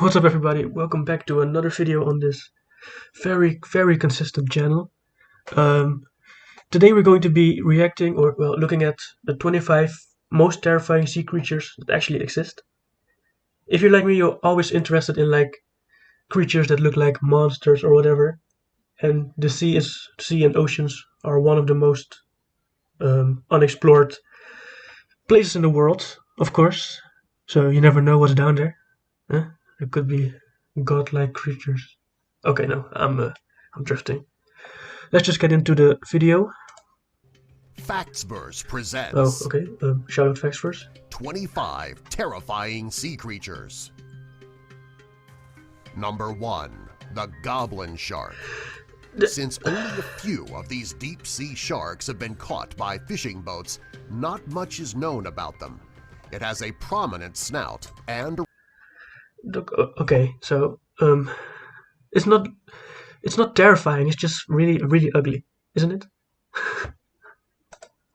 What's up everybody, welcome back to another video on this very consistent channel. Today we're going to be reacting looking at the 25 most terrifying sea creatures that actually exist. If you're like me, you're always interested in creatures that look like monsters or whatever, and the sea and oceans are one of the most unexplored places in the world, of course, so you never know what's down there. Huh? It could be godlike creatures. Okay, no, I'm drifting. Let's just get into the video. Factsverse presents. Oh, okay. Shout out Factsverse. 25 terrifying sea creatures. Number 1. The Goblin Shark. Since only a few of these deep-sea sharks have been caught by fishing boats, not much is known about them. It has a prominent snout and okay, so it's not terrifying. It's just really ugly, isn't it?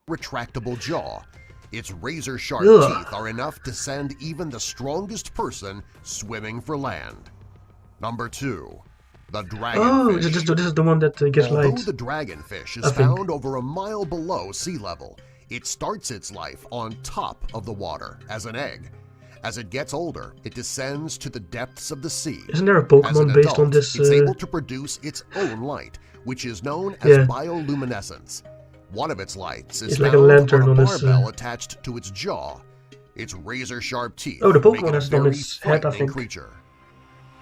retractable jaw. Its razor-sharp teeth are enough to send even the strongest person swimming for land. Number 2. The Dragonfish. Oh, this is the one that gets light. Although the dragonfish is found over a mile below sea level, it starts its life on top of the water as an egg. As it gets older, it descends to the depths of the sea. Isn't there a Pokemon based on this? It's able to produce its own light, which is known as bioluminescence. One of its lights is like found a lantern on a on barbell attached to its jaw. Its razor-sharp teeth the make Pokemon it a has it on very its head, I frightening think. creature.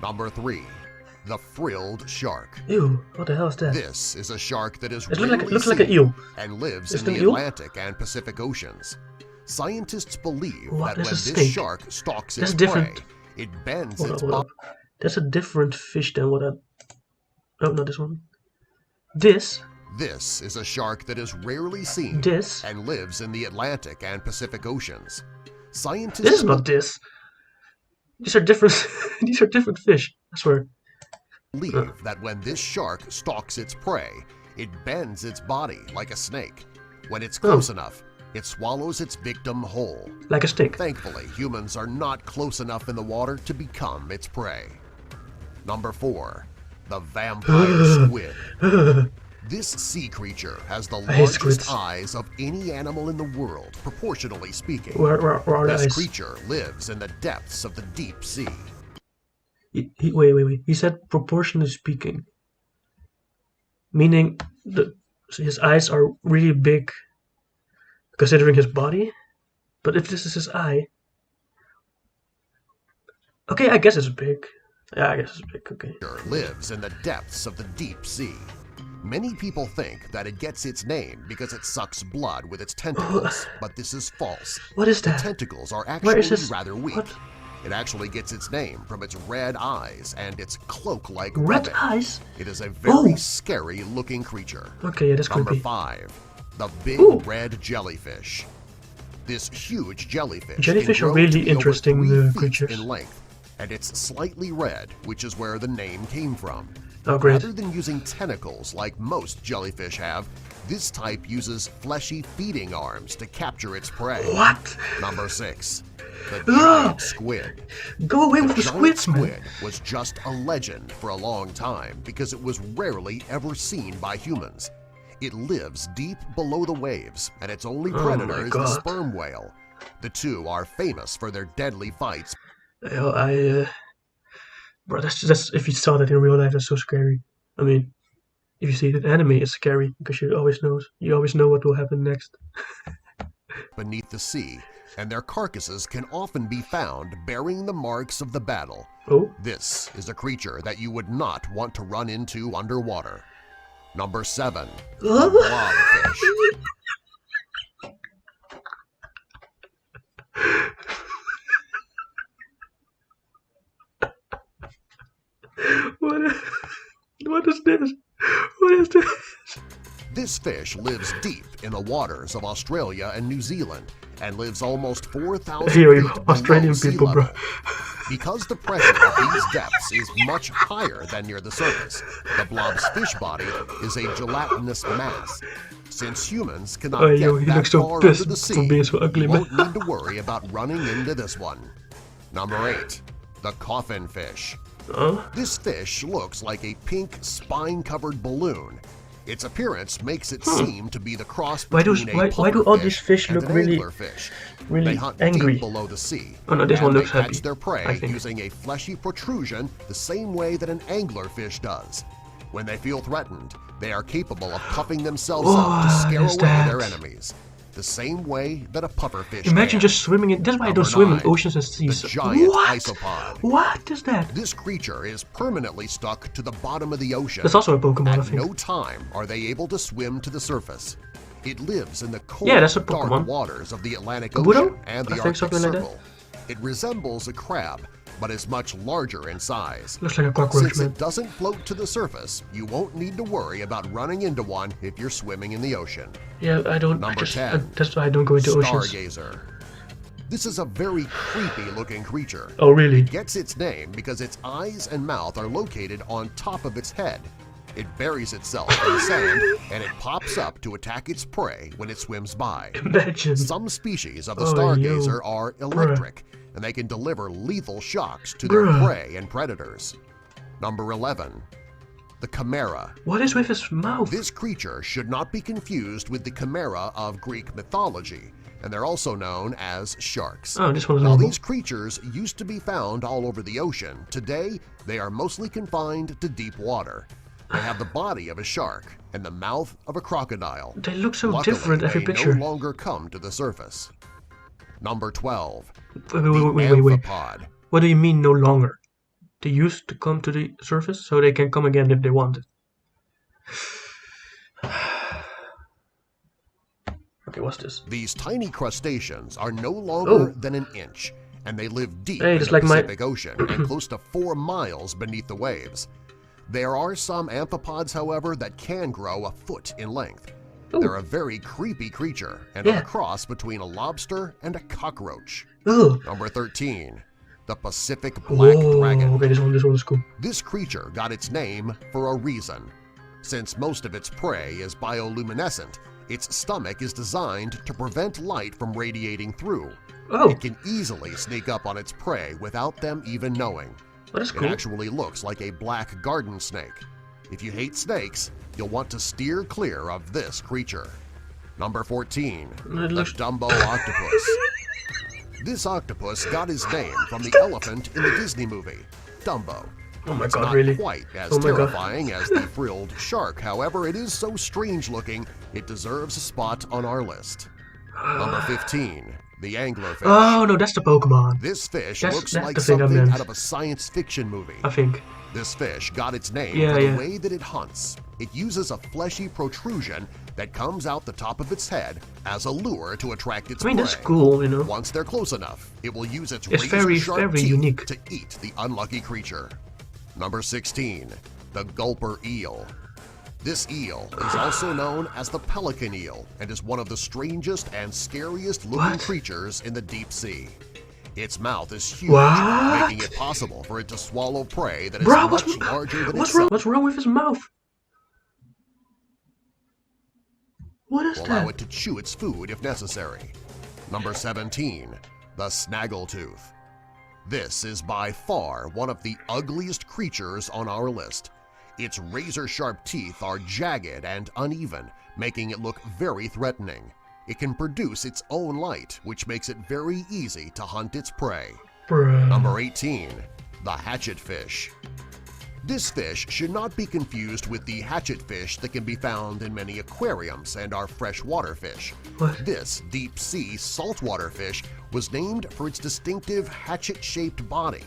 Number 3. The Frilled Shark. Ew, what the hell is that? This is a shark that is It rarely looks like an seen eel. and lives Is in it the an eel? Atlantic and Pacific Oceans. Scientists believe What? that when That's a this snake. shark stalks That's its different. prey, it bends Hold its up. body. That's a different fish than what I... Oh, not this one. This This is a shark that is rarely seen This? and lives in the Atlantic and Pacific Oceans. Scientists This is not this. These are different. These are different fish, I swear. believe that when this shark stalks its prey, it bends its body like a snake. When it's close enough, it swallows its victim whole. Like a stick. Thankfully, humans are not close enough in the water to become its prey. Number 4. The Vampire Squid. This sea creature has the largest eyes of any animal in the world, proportionally speaking. Where are the This eyes? creature lives in the depths of the deep sea. Wait. He said proportionally speaking. Meaning his eyes are really big considering his body? But if this is his eye... Okay, I guess it's big. Yeah, I guess it's big, okay. Lives in the depths of the deep sea. Many people think that it gets its name because it sucks blood with its tentacles, but this is false. What is that? The tentacles are Where is actually this? rather weak. What? It actually gets its name from its red eyes and its cloak-like Red webbing. eyes? It is a very scary-looking creature. Okay, yeah, that's Number creepy. 5. The Big Red Jellyfish. This huge jellyfish Jellyfish can are grow to really be over interesting 3 feet creatures. in length, and it's slightly red, which is where the name came from. Oh, great. Rather than using tentacles like most jellyfish have, this type uses fleshy feeding arms to capture its prey. What? Number 6. The giant squid. Go away with the Giant squids, man. squid was just a legend for a long time because it was rarely ever seen by humans. It lives deep below the waves, and its only predator is the sperm whale. The two are famous for their deadly fights. Bro, that's if you saw that in real life, that's so scary. I mean, if you see it in anime, it's scary because you always know what will happen next. Beneath the sea, and their carcasses can often be found bearing the marks of the battle. Oh? This is a creature that you would not want to run into underwater. Number 7. The Blob Fish. What is this? What is this? This fish lives deep in the waters of Australia and New Zealand and lives almost 4,000 feet below Australian sea people, level. bro. Because the pressure of these depths is much higher than near the surface, the blob's fish body is a gelatinous mass. Since humans cannot get that far under the sea, for being so ugly, you man. won't need to worry about running into this one. Number 8. The Coffin Fish. Huh? This fish looks like a pink spine-covered balloon. Its appearance makes it seem to be the cross between a why do all these fish look really They hunt angry? deep below the sea. Oh no, this one looks they happy. catch their prey using a fleshy protrusion the same way that an anglerfish does. When they feel threatened, they are capable of puffing themselves up to scare away their enemies. The same way that a pufferfish Imagine can. just swimming in. That's why I don't swim in oceans and seas. The giant What? isopod. What is that? This creature is permanently stuck to the bottom of the ocean. That's also a Pokemon, I At think. no time are they able to swim to the surface. It lives in the cold, that's a dark Pokemon. waters of the Atlantic Kabuto? Ocean and the I think Arctic something like that. Circle. It resembles a crab, but is much larger in size. Looks like a cockroach, Since man. it doesn't float to the surface, you won't need to worry about running into one if you're swimming in the ocean. Yeah, I don't. Number 10. That's why I don't go into oceans. Stargazer. This is a very creepy-looking creature. Oh, really? It gets its name because its eyes and mouth are located on top of its head. It buries itself in the sand, and it pops up to attack its prey when it swims by. Imagine. Some species of the Oh, Stargazer yo. are electric, and they can deliver lethal shocks to their prey and predators. Number 11. The Chimera. What is with his mouth? This creature should not be confused with the Chimera of Greek mythology, and they're also known as sharks. Oh, this one is While normal. these creatures used to be found all over the ocean, today they are mostly confined to deep water. They have the body of a shark and the mouth of a crocodile. They look so Luckily, different every they picture. no longer come to the surface. Number 12. Wait. Amphipod. What do you mean no longer? They used to come to the surface, so they can come again if they wanted. Okay, what's this? These tiny crustaceans are no longer than an inch, and they live deep in it's the like my- Pacific Ocean and close to 4 miles beneath the waves. There are some amphipods, however, that can grow a foot in length. They're a very creepy creature and are a cross between a lobster and a cockroach. Ugh. Number 13. The Pacific Black Dragon. Okay, this one is cool. This creature got its name for a reason. Since most of its prey is bioluminescent, its stomach is designed to prevent light from radiating through. Oh, It can easily sneak up on its prey without them even knowing. that is It cool. actually looks like a black garden snake. If you hate snakes, you'll want to steer clear of this creature. Number 14. It The looks- Dumbo Octopus. This octopus got his name from the elephant in the Disney movie, Dumbo. Oh my It's god, not really? quite as Oh my God. terrifying as the Frilled Shark, however, it is so strange-looking it deserves a spot on our list. Number 15. The Anglerfish. Oh no, that's the Pokemon. This fish That's- looks that's like the thing I something meant. out of a science fiction movie. I think. This fish got its name Yeah, for the yeah. way that it hunts. It uses a fleshy protrusion that comes out the top of its head as a lure to attract its I mean, prey. that's cool, you know. Once they're close enough, it will use its It's very, razor-sharp very teeth unique. to eat the unlucky creature. Number 16. The Gulper Eel. This eel is also known as the pelican eel and is one of the strangest and scariest looking What? creatures in the deep sea. Its mouth is huge, What? making it possible for it to swallow prey that is Bro, much larger than what's itself. what's wrong with his mouth? What is Will allow that? it to chew its food if necessary. Number 17. The Snaggletooth. This is by far one of the ugliest creatures on our list. Its razor-sharp teeth are jagged and uneven, making it look very threatening. It can produce its own light, which makes it very easy to hunt its prey. Bruh. Number 18. The Hatchet Fish. This fish should not be confused with the hatchet fish that can be found in many aquariums and are freshwater fish. What? This deep-sea saltwater fish was named for its distinctive hatchet-shaped body.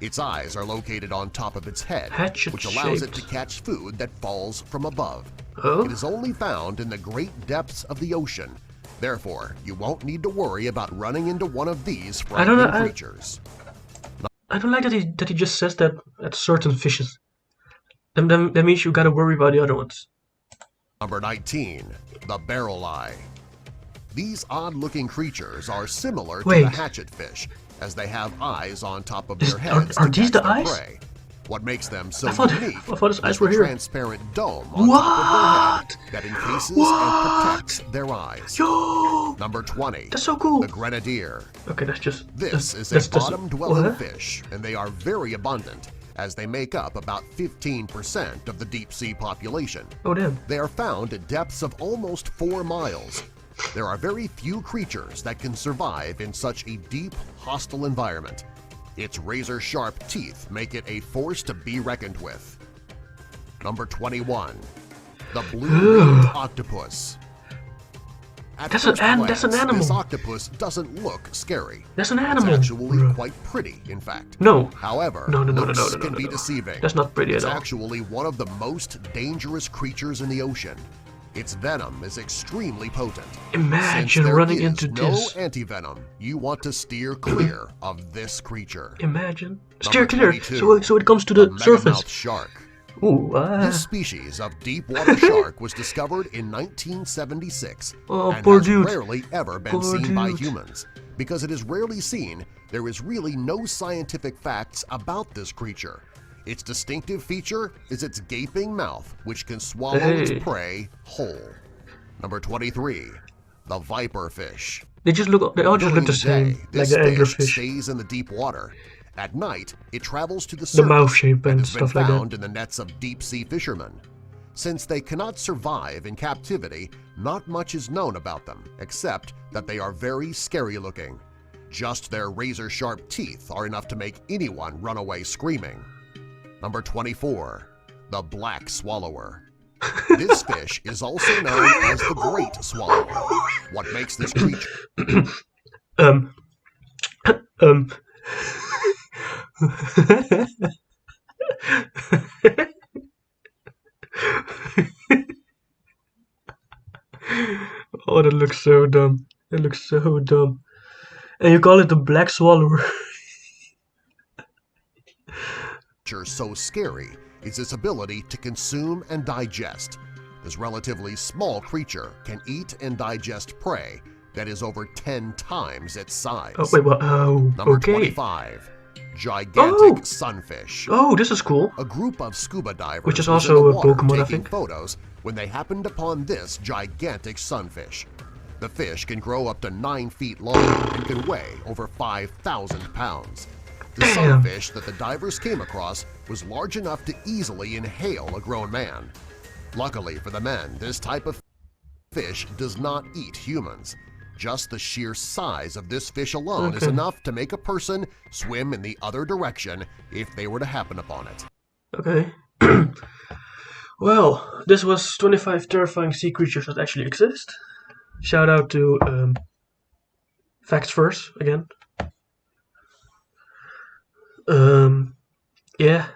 Its eyes are located on top of its head, which allows it to Hatchet-shaped. catch food that falls from above. Oh? It is only found in the great depths of the ocean. Therefore, you won't need to worry about running into one of these I don't know, frightening creatures. I don't like that he just says that at certain fishes. That means you gotta worry about the other ones. Number 19. The Barrel Eye. These odd-looking creatures are similar to Wait. the hatchet fish, as they have eyes on top of Is- their heads are to these catch the their eyes? prey. What makes them so I thought unique his eyes is were the here. transparent dome on top of their head that encases and protects their eyes. Yo! Number 20. That's so cool. The grenadier. Okay, that's just... This is a bottom-dwelling fish, and they are very abundant, as they make up about 15% of the deep-sea population. Oh, damn. They are found at depths of almost 4 miles. There are very few creatures that can survive in such a deep, hostile environment. Its razor-sharp teeth make it a force to be reckoned with. Number 21. The blue-ringed octopus. That's an animal. This octopus doesn't look scary. That's an animal. It's actually quite pretty, in fact. No. However, No, looks can be deceiving. That's not pretty it's at all. It's actually one of the most dangerous creatures in the ocean. Its venom is extremely potent. Imagine running into this. No anti-venom. You want to steer clear of this creature. Imagine. Steer clear. So it comes to the surface. Megamouth Shark. Ooh, This species of deep-water shark was discovered in 1976 and poor has dude. rarely ever been seen by humans. Because it is rarely seen, there is really no scientific facts about this creature. Its distinctive feature is its gaping mouth, which can swallow its prey whole. Number 23. The Viper Fish. They all just look the same, like the anglerfish. Stays in the deep water. At night, it travels to the surface the mouth shape and has stuff been like found that. in the nets of deep-sea fishermen. Since they cannot survive in captivity, not much is known about them, except that they are very scary-looking. Just their razor-sharp teeth are enough to make anyone run away screaming. Number 24. The Black Swallower. This fish is also known as the Great Swallower. What makes this creature? Oh, that looks so dumb. It looks so dumb. And you call it the Black Swallower. So scary is its ability to consume and digest. This relatively small creature can eat and digest prey that is over 10 times its size. Oh, wait, what? Oh, Number okay. 25. Gigantic sunfish. Oh, this is cool. A group of scuba divers Which is was also in the a water Pokemon, I taking think. photos when they happened upon this gigantic sunfish. The fish can grow up to 9 feet long and can weigh over 5,000 pounds. The sunfish that the divers came across was large enough to easily inhale a grown man. Luckily for the men, this type of fish does not eat humans. Just the sheer size of this fish alone is enough to make a person swim in the other direction if they were to happen upon it. Okay. Well, this was 25 terrifying sea creatures that actually exist. Shout out to Facts First again. Yeah,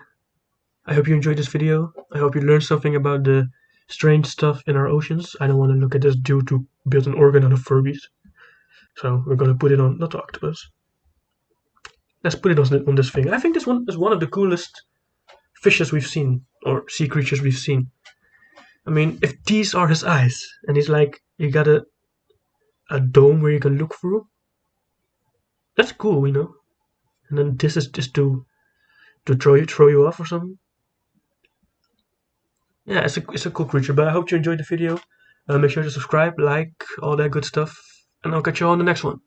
I hope you enjoyed this video. I hope you learned something about the strange stuff in our oceans. I don't want to look at this dude to build an organ out of Furbies. So we're gonna put it on, not the octopus. Let's put it on this thing. I think this one is one of the coolest fishes we've seen, or sea creatures we've seen. I mean, if these are his eyes, and he's like, you got a dome where you can look through. That's cool, you know. And then this is just to throw you off or something. Yeah, it's a cool creature. But I hope you enjoyed the video. Make sure to subscribe, like, all that good stuff, and I'll catch you on the next one.